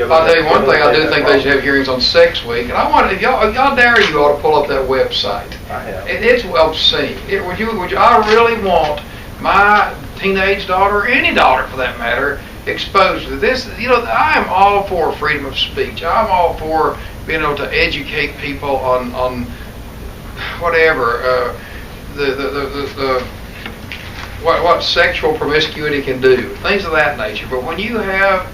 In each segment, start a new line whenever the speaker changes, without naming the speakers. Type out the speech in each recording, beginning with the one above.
I'll tell you one thing, I do think they should have hearings on sex week, and if y'all dare, you ought to pull up that website.
I have.
It's obscene. I really want my teenage daughter, or any daughter for that matter, exposed to this. I am all for freedom of speech. I'm all for being able to educate people on whatever what sexual promiscuity can do, things of that nature. But when you have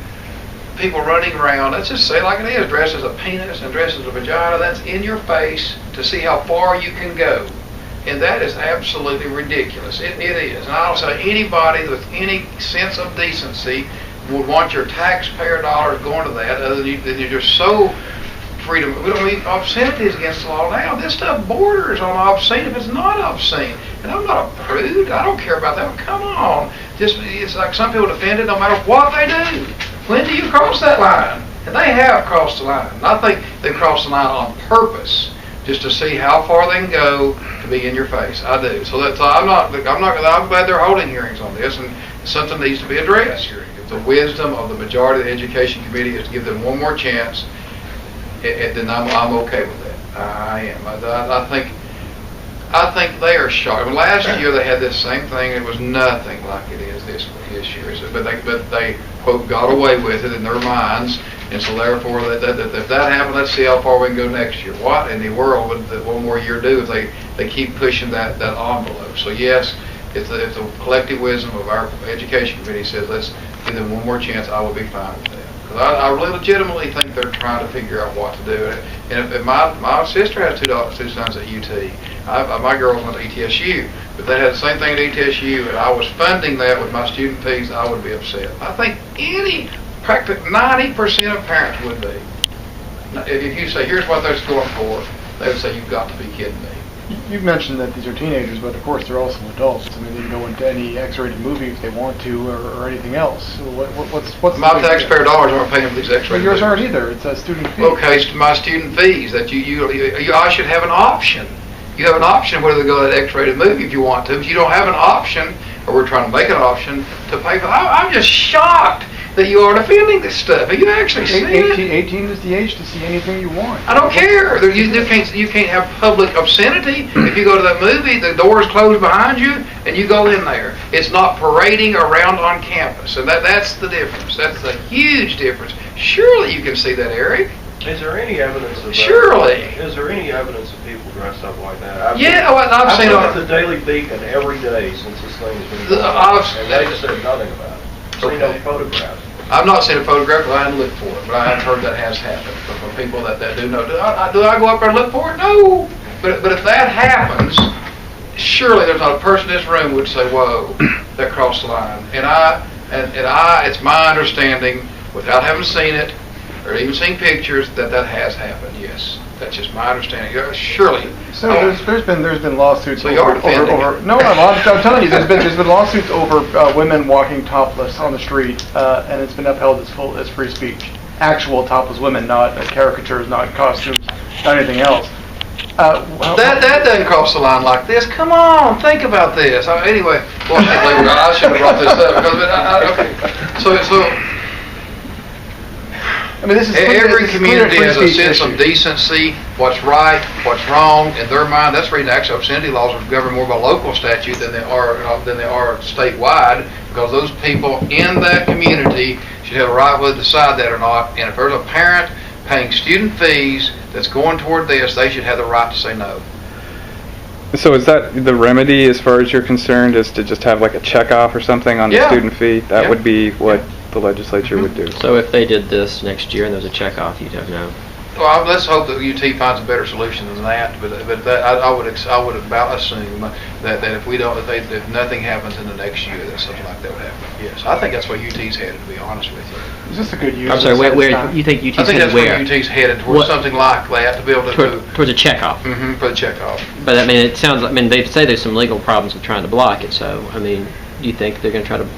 people running around, let's just say like it is, dressed as a penis and dressed as a vagina, that's in your face to see how far you can go. And that is absolutely ridiculous. It is. And I don't say anybody with any sense of decency would want your taxpayer dollars going to that, other than you're just so freedom. Obscenity is against the law now. This stuff borders on obscene if it's not obscene. And I'm not a prude. I don't care about that. Come on. It's like some people defend it no matter what they do. When do you cross that line? And they have crossed the line. And I think they crossed the line on purpose, just to see how far they can go to be in your face. I do. So I'm glad they're holding hearings on this, and something needs to be addressed. If the wisdom of the majority of the education committee is to give them one more chance, then I'm okay with that. I am. I think they are shocked. Last year they had this same thing. It was nothing like it is this year. But they quote got away with it in their minds, and so therefore if that happened, let's see how far we can go next year. What in the world would that one more year do if they keep pushing that envelope? So yes, if the collective wisdom of our education committee says let's give them one more chance, I would be fine with that. Because I really legitimately think they're trying to figure out what to do. And if my sister has two sons at UT. My girls went to ETSU, but they had the same thing at ETSU, and I was funding that with my student fees, I would be upset. I think practically 90% of parents would be. If you say, here's what they're scoring for, they would say, you've got to be kidding me.
You've mentioned that these are teenagers, but of course they're also adults. I mean, they can go into any X-rated movie if they want to, or anything else. So what's
my taxpayer dollars aren't paying for these X-rated
yours
movies.
aren't either. It's a student fee.
Okay, it's my student fees that I should have an option. You have an option whether to go to that X-rated movie if you want to, but you don't have an option, or we're trying to make an option to pay for. I'm just shocked that you are defending this stuff. Have you actually seen it?
18 is the age to see anything you want.
I don't care. You can't have public obscenity. If you go to that movie, the doors close behind you, and you go in there. It's not parading around on campus, and that's the difference. That's a huge difference. Surely you can see that, Eric.
Is there any evidence of that?
Surely.
Is there any evidence of people dressed up like that?
I've seen
it at the Daily Beacon every day since this thing has been going on, and they said nothing about it. Seen no photographs.
I've not seen a photograph, but I hadn't looked for it. But I have heard that has happened from people that do know. Do I go up there and look for it? No. But if that happens, surely there's not a person in this room who would say, "Whoa, that crossed the line." It's my understanding, without having seen it or even seen pictures, that has happened. Yes, that's just my understanding. Surely.
So there's been lawsuits
so over.
No, I'm telling you, there's been lawsuits over women walking topless on the street, and it's been upheld as free speech. Actual topless women, not caricatures, not costumes, not anything else.
That doesn't cross the line like this. Come on, think about this. Anyway, I should have brought this up. Okay. So. I mean, every community has a sense of decency, what's right, what's wrong. In their mind, that's the reason actually obscenity laws are governed more by local statute than they are statewide, because those people in that community should have a right to decide that or not. And if there's a parent paying student fees that's going toward this, they should have the right to say no.
So is that the remedy, as far as you're concerned, is to just have like a checkoff or something on the student fee? That would be what the legislature would do.
So if they did this next year and there's a checkoff, you'd have no.
Well, let's hope that UT finds a better solution than that. But that, I would about assume that if nothing happens in the next year, that something like that would happen. Yes, I think that's where UT's headed. To be honest with you,
is this a good use?
I'm sorry, where you think UT's headed?
I think that's where UT's headed, towards something like that, to be able to
towards a checkoff.
For the checkoff.
But I mean, it sounds like they say there's some legal problems with trying to block it. So I mean, do you think they're going to try to?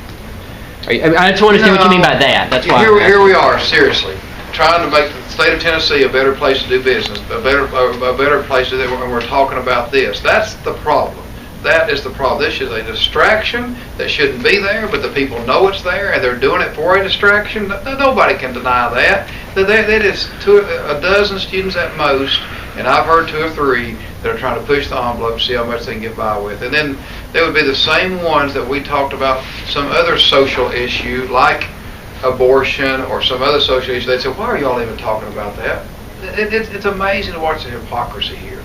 I just want to understand what you mean by that. That's why.
Here we are, seriously, trying to make the state of Tennessee a better place to do business, a better place to do. And we're talking about this. That's the problem. That is the problem. This is a distraction that shouldn't be there, but the people know it's there, and they're doing it for a distraction. Nobody can deny that. That is a dozen students at most, and I've heard 2 or 3 that are trying to push the envelope, see how much they can get by with. And then there would be the same ones that we talked about, some other social issue like abortion or some other social issue. They'd say, why are y'all even talking about that? It's amazing to watch the hypocrisy here.